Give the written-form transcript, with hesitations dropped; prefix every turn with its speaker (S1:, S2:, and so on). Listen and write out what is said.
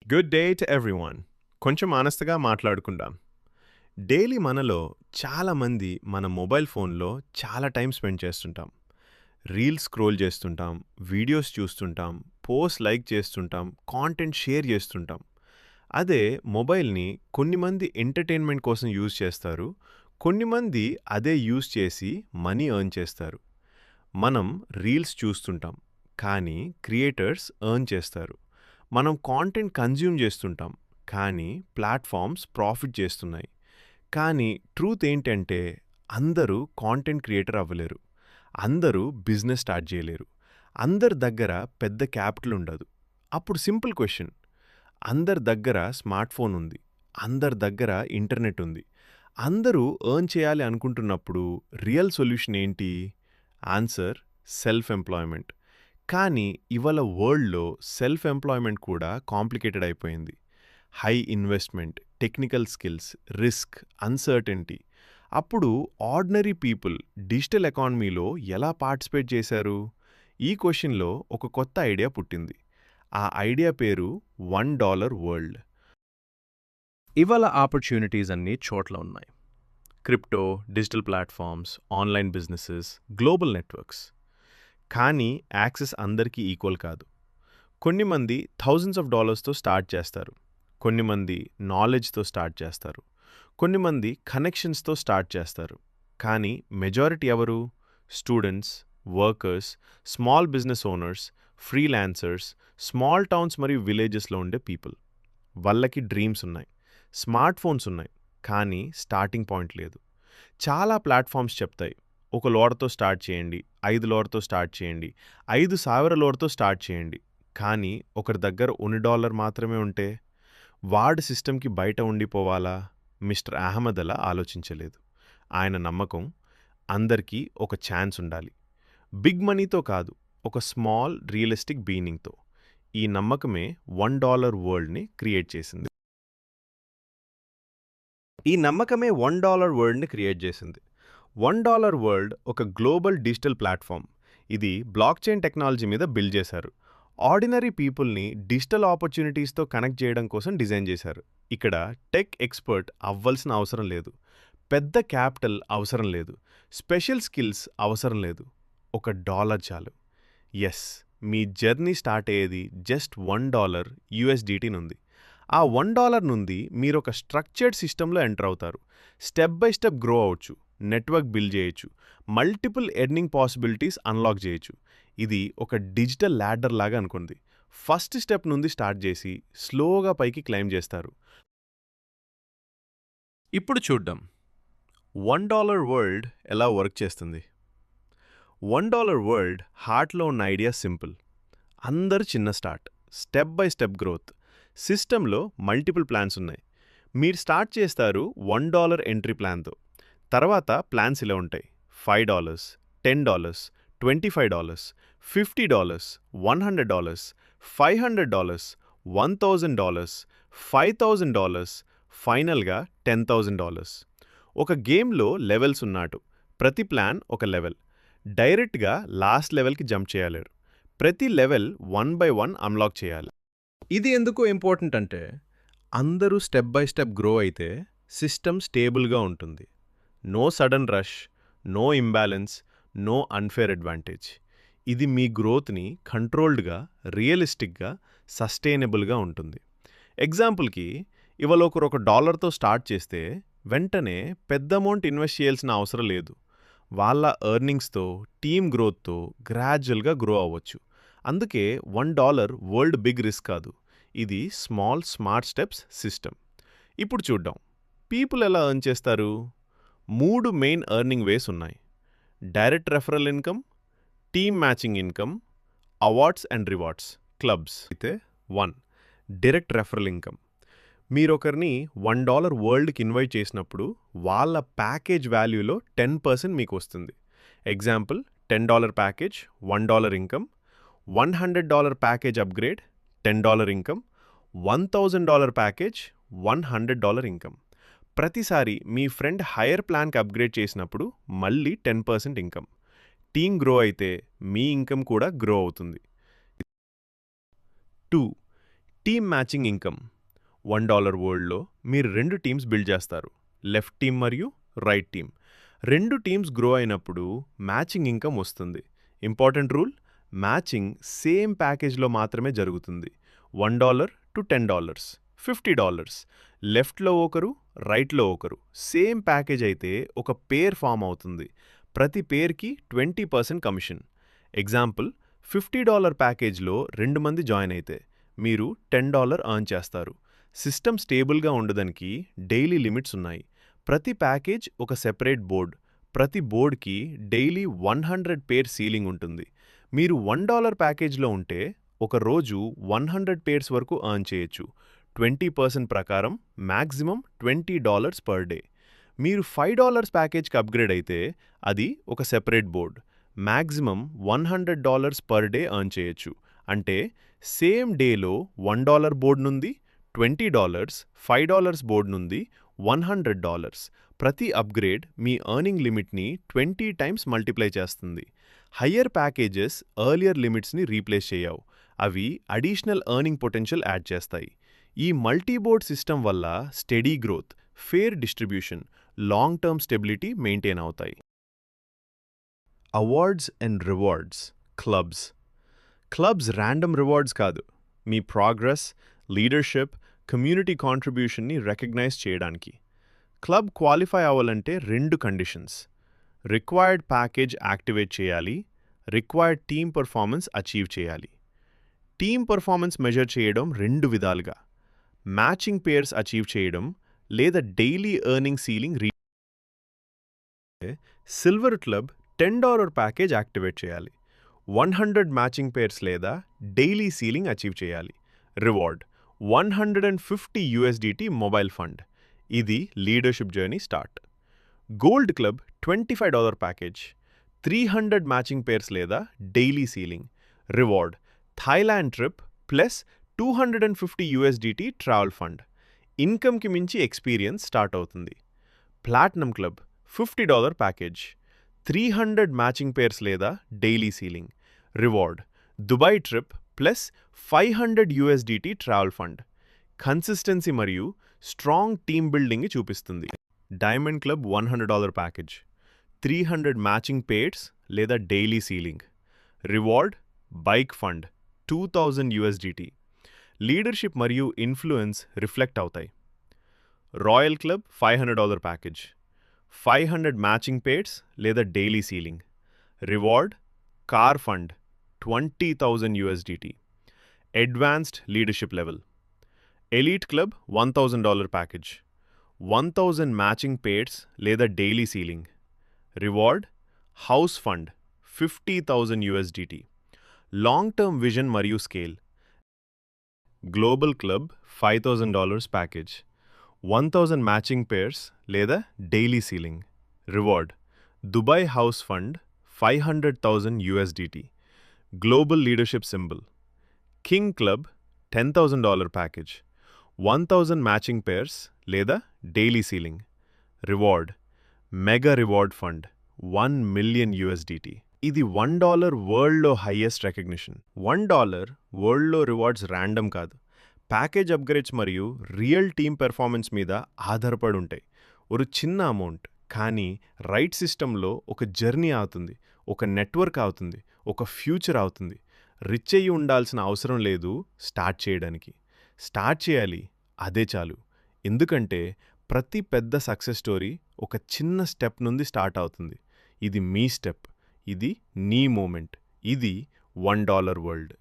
S1: Good day to everyone. కొంచెం ఆనెస్ట్‌గా మాట్లాడుకుందాం. Daily మనలో చాలామంది మన మొబైల్ ఫోన్‌లో చాలా టైం స్పెండ్ చేస్తుంటాం. రీల్స్ స్క్రోల్ చేస్తుంటాం, వీడియోస్ చూస్తుంటాం, పోస్ట్ లైక్ చేస్తుంటాం, కాంటెంట్ షేర్ చేస్తుంటాం. అదే మొబైల్‌ని కొన్నిమంది ఎంటర్‌టైన్‌మెంట్ కోసం యూజ్ చేస్తారు. కొన్నిమంది అదే యూజ్ చేసి మనీ ఎర్న్ చేస్తారు. మనం రీల్స్ చూస్తుంటాం, కానీ క్రియేటర్స్ ఎర్న్ చేస్తారు. మనం కాంటెంట్ కన్జ్యూమ్ చేస్తుంటాం, కానీ ప్లాట్‌ఫార్మ్స్ ప్రాఫిట్ చేస్తున్నాయి. కానీ ట్రూత్ ఏంటంటే అందరూ కాంటెంట్ క్రియేటర్ అవ్వలేరు. అందరూ బిజినెస్ స్టార్ట్ చేయలేరు. అందరి దగ్గర పెద్ద క్యాపిటల్ ఉండదు. అప్పుడు సింపుల్ క్వెషన్, అందరి దగ్గర స్మార్ట్ ఫోన్ ఉంది. అందరి దగ్గర ఇంటర్నెట్ ఉంది. అందరూ ఎర్న్ చేయాలి అనుకుంటున్నప్పుడు రియల్ సొల్యూషన్ ఏంటి? Answer self employment. కానీ ఇవాళ వరల్డ్‌లో సెల్ఫ్ ఎంప్లాయ్‌మెంట్ కూడా కాంప్లికేటెడ్ అయిపోయింది. High investment, technical skills, risk, uncertainty. అప్పుడు ఆర్డినరీ పీపుల్ డిజిటల్ ఎకానమీలో ఎలా పార్టిసిపేట్ చేశారు? ఈ క్వెషన్‌లో ఒక కొత్త ఐడియా పుట్టింది. ఆ ఐడియా పేరు $1 వరల్డ్. ఇవాళ ఆపర్చునిటీస్ అన్నీ చోట్ల ఉన్నాయి. Crypto, digital platforms, online businesses, global networks. కానీ యాక్సెస్ అందరికీ ఈక్వల్ కాదు. కొన్నిమంది థౌజండ్స్ ఆఫ్ డాలర్స్‌తో స్టార్ట్ చేస్తారు. కొన్నిమంది నాలెడ్జ్‌తో స్టార్ట్ చేస్తారు. కొన్నిమంది కనెక్షన్స్‌తో స్టార్ట్ చేస్తారు. కానీ మెజారిటీ ఎవరు? Students, workers, small business owners, freelancers, small towns మరియు విలేజెస్‌లో ఉండే పీపుల్. వాళ్ళకి డ్రీమ్స్ ఉన్నాయి. స్మార్ట్ ఫోన్స్ ఉన్నాయి. కానీ స్టార్టింగ్ పాయింట్ లేదు. చాలా ప్లాట్‌ఫార్మ్స్ చెప్తాయి, ఒక లోడతో స్టార్ట్ చేయండి, 5 లోడతో స్టార్ట్ చేయండి, 5,000 లోడతో స్టార్ట్ చేయండి. కానీ ఒకరి దగ్గర $1 మాత్రమే ఉంటే, వాడి సిస్టమ్‌కి బయట ఉండిపోవాలా? మిస్టర్ అహ్మద్ అలా ఆలోచించలేదు. ఆయన నమ్మకం, అందరికీ ఒక ఛాన్స్ ఉండాలి. బిగ్ మనీతో కాదు, ఒక స్మాల్ రియలిస్టిక్ బీనింగ్‌తో. ఈ నమ్మకమే $1 వరల్డ్‌ని క్రియేట్ చేసింది. ఈ నమ్మకమే $1 వరల్డ్‌ని క్రియేట్ చేసింది. $1 వరల్డ్ ఒక గ్లోబల్ డిజిటల్ ప్లాట్‌ఫార్మ్. ఇది బ్లాక్ చైన్ టెక్నాలజీ మీద బిల్డ్ చేశారు. ఆర్డినరీ పీపుల్‌ని డిజిటల్ ఆపర్చునిటీస్‌తో కనెక్ట్ చేయడం కోసం డిజైన్ చేశారు. ఇక్కడ టెక్ ఎక్స్‌పర్ట్ అవ్వాల్సిన అవసరం లేదు. పెద్ద క్యాపిటల్ అవసరం లేదు. స్పెషల్ స్కిల్స్ అవసరం లేదు. ఒక డాలర్ చాలు. యెస్, మీ జర్నీ స్టార్ట్ అయ్యేది జస్ట్ $1 యూఎస్‌డిటీ నుండి. ఆ $1 నుండి మీరొక స్ట్రక్చర్డ్ సిస్టంలో ఎంటర్ అవుతారు. స్టెప్ బై స్టెప్ గ్రో అవ్వచ్చు. నెట్వర్క్ బిల్డ్ చేయొచ్చు. మల్టిపుల్ ఎర్నింగ్ పాసిబిలిటీస్ అన్లాక్ చేయొచ్చు. ఇది ఒక డిజిటల్ ల్యాడర్ లాగా అనుకోండి. ఫస్ట్ స్టెప్ నుండి స్టార్ట్ చేసి స్లోగా పైకి క్లైమ్ చేస్తారు. ఇప్పుడు చూద్దాం, $1 వరల్డ్ ఎలా వర్క్ చేస్తుంది. $1 వరల్డ్ హార్ట్లో ఉన్న ఐడియా సింపుల్. అందరు చిన్న start, step by step growth. సిస్టంలో మల్టిపుల్ ప్లాన్స్ ఉన్నాయి. మీరు స్టార్ట్ చేస్తారు $1 ఎంట్రీ ప్లాన్తో. తర్వాత ప్లాన్స్ ఇలా ఉంటాయి: $5, $10, $25, $50, $100, $500, $1,000, $5,000, ఫైనల్గా $10,000. ఒక గేమ్లో లెవెల్స్ ఉన్నాటు. ప్రతి ప్లాన్ ఒక లెవెల్. డైరెక్ట్గా లాస్ట్ లెవెల్కి జంప్ చేయలేరు. ప్రతి లెవెల్ 1 బై 1 అన్లాక్ చేయాలి. ఇది ఎందుకు ఇంపార్టెంట్ అంటే, అందరూ స్టెప్ బై స్టెప్ గ్రో అయితే సిస్టమ్ స్టేబుల్గా ఉంటుంది. No sudden rush, no imbalance, no unfair advantage. ఇది మీ గ్రోత్ని కంట్రోల్డ్గా, రియలిస్టిక్గా, సస్టైనబుల్గా ఉంటుంది. ఎగ్జాంపుల్కి, ఇవాళ ఒకరు $1తో స్టార్ట్ చేస్తే వెంటనే పెద్ద అమౌంట్ ఇన్వెస్ట్ చేయాల్సిన అవసరం లేదు. వాళ్ళ ఎర్నింగ్స్తో, టీమ్ గ్రోత్తో గ్రాడ్యువల్గా గ్రో అవ్వచ్చు. అందుకే $1 వరల్డ్ బిగ్ రిస్క్ కాదు, ఇది స్మాల్ స్మార్ట్ స్టెప్స్ సిస్టమ్. ఇప్పుడు చూద్దాం, పీపుల్ ఎలా ఎర్న్ చేస్తారు. 3 మెయిన్ ఎర్నింగ్ వేస్ ఉన్నాయి: direct referral income, team matching income, awards and rewards, clubs. అయితే 1, డైరెక్ట్ రెఫరల్ ఇన్కమ్. మీరొకరిని $1 వరల్డ్కి ఇన్వైట్ చేసినప్పుడు వాళ్ళ ప్యాకేజ్ వాల్యూలో 10% మీకు వస్తుంది. Example, $10 package, $1 income. $100 package upgrade, $10 income. $1,000 package, $100 income. ప్రతిసారి మీ ఫ్రెండ్ హైయర్ ప్లాన్కి అప్గ్రేడ్ చేసినప్పుడు మళ్ళీ 10% ఇన్కమ్. టీమ్ గ్రో అయితే మీ ఇన్కమ్ కూడా గ్రో అవుతుంది. 2, టీమ్ మ్యాచింగ్ ఇన్కమ్. $1 వరల్డ్లో మీరు 2 టీమ్స్ బిల్డ్ చేస్తారు, లెఫ్ట్ టీమ్ మరియు రైట్ టీమ్. 2 టీమ్స్ గ్రో అయినప్పుడు మ్యాచింగ్ ఇన్కమ్ వస్తుంది. ఇంపార్టెంట్ రూల్, మ్యాచింగ్ సేమ్ ప్యాకేజ్లో మాత్రమే జరుగుతుంది. $1 to $10, $50. లెఫ్ట్లో ఒకరు, రైట్లో ఒకరు. సేమ్ ప్యాకేజ్ అయితే ఒక పేర్ ఫామ్ అవుతుంది. ప్రతి పేర్కి 20% కమిషన్. ఎగ్జాంపుల్, $50 ప్యాకేజ్లో 2 మంది జాయిన్ అయితే మీరు $10 ఎర్న్ చేస్తారు. సిస్టమ్ స్టేబుల్గా ఉండడానికి డైలీ లిమిట్స్ ఉన్నాయి. ప్రతి ప్యాకేజ్ ఒక సెపరేట్ బోర్డ్. ప్రతి బోర్డ్కి డైలీ 100 పేర్ సీలింగ్ ఉంటుంది. మీరు $1 ప్యాకేజ్లో ఉంటే ఒక రోజు 100 పేర్స్ వరకు ఎర్న్ చేయొచ్చు. 20% ప్రకారం మ్యాక్సిమం $20 పర్ డే. మీరు $5 ప్యాకేజ్కి అప్గ్రేడ్ అయితే అది ఒక separate board. Maximum $100 per day earn చేయొచ్చు. అంటే సేమ్ డేలో $1 బోర్డ్ నుండి $20, $5 బోర్డ్ నుండి $100. ప్రతి అప్గ్రేడ్ మీ ఎర్నింగ్ లిమిట్ని 20 టైమ్స్ మల్టిప్లై చేస్తుంది. హయ్యర్ ప్యాకేజెస్ ఎర్లియర్ లిమిట్స్ని రీప్లేస్ చేయవు. అవి అడిషనల్ ఎర్నింగ్ పొటెన్షియల్ యాడ్ చేస్తాయి. ఈ మల్టీబోర్డ్ సిస్టమ్ వల్ల steady growth, fair distribution, long term stability maintain అవుతాయి. Awards and rewards. Clubs random rewards కాదు, మీ ప్రోగ్రెస్, లీడర్షిప్, కమ్యూనిటీ కాంట్రిబ్యూషన్ని రికగ్నైజ్ చేయడానికి. క్లబ్ క్వాలిఫై అవ్వాలంటే 2 కండిషన్స్. రిక్వైర్డ్ ప్యాకేజ్ యాక్టివేట్ చేయాలి, రిక్వైర్డ్ టీమ్ పర్ఫార్మెన్స్ అచీవ్ చేయాలి. టీమ్ పర్ఫార్మెన్స్ మెజర్ చేయడం 2 విధాలుగా: మ్యాచింగ్ పేర్స్ అచీవ్ చేయడం లేదా daily earning ceiling silver club $10 package activate చేయాలి. 100 మ్యాచింగ్ పేర్స్ లేదా డైలీ సీలింగ్ అచీవ్ చేయాలి. Reward $150 mobile fund. ఇది leadership journey start. Gold club $25 package, 300 matching pairs లేదా daily ceiling. Reward Thailand trip plus $250 travel fund. ఇన్కమ్కి మించి experience start అవుతుంది. Platinum club $50 package, 300 matching pairs లేదా daily ceiling. Reward Dubai trip plus $500 travel fund. Consistency మరియు strong team building చూపిస్తుంది. Diamond club $100 package, 300 matching pairs లేదా daily ceiling. Reward bike fund $2000. Leadership మరియు influence reflect అవుతాయి. Royal club $500 package, 500 matching pairs లేదా daily ceiling. Reward car fund $20,000. Advanced leadership level. Elite club $1000 package, 1000 matching pairs లేదా daily ceiling. Reward house fund $50,000. Long term vision మరియు scale. Global club $5000 package, 1000 matching pairs లేదా daily ceiling. Reward Dubai house fund $500,000. Global leadership symbol. King club $10,000 package, 1000 matching pairs లేదా daily ceiling. Reward mega reward fund $1 million. ఇది $1 వరల్డ్లో highest recognition. $1 వరల్డ్లో rewards random కాదు, package upgrades మరియు real team performance మీద ఆధారపడి ఉంటాయి. ఒక చిన్న అమౌంట్ కానీ రైట్ సిస్టంలో ఒక జర్నీ అవుతుంది, ఒక నెట్వర్క్ అవుతుంది, ఒక ఫ్యూచర్ అవుతుంది. రిచ్ అయ్యి ఉండాల్సిన అవసరం లేదు స్టార్ట్ చేయడానికి. స్టార్ట్ చేయాలి, అదే చాలు. ఎందుకంటే ప్రతి పెద్ద సక్సెస్ స్టోరీ ఒక చిన్న స్టెప్ నుండి స్టార్ట్ అవుతుంది. ఇది మీ స్టెప్, ఇది నీ మూమెంట్, ఇది $1 వరల్డ్.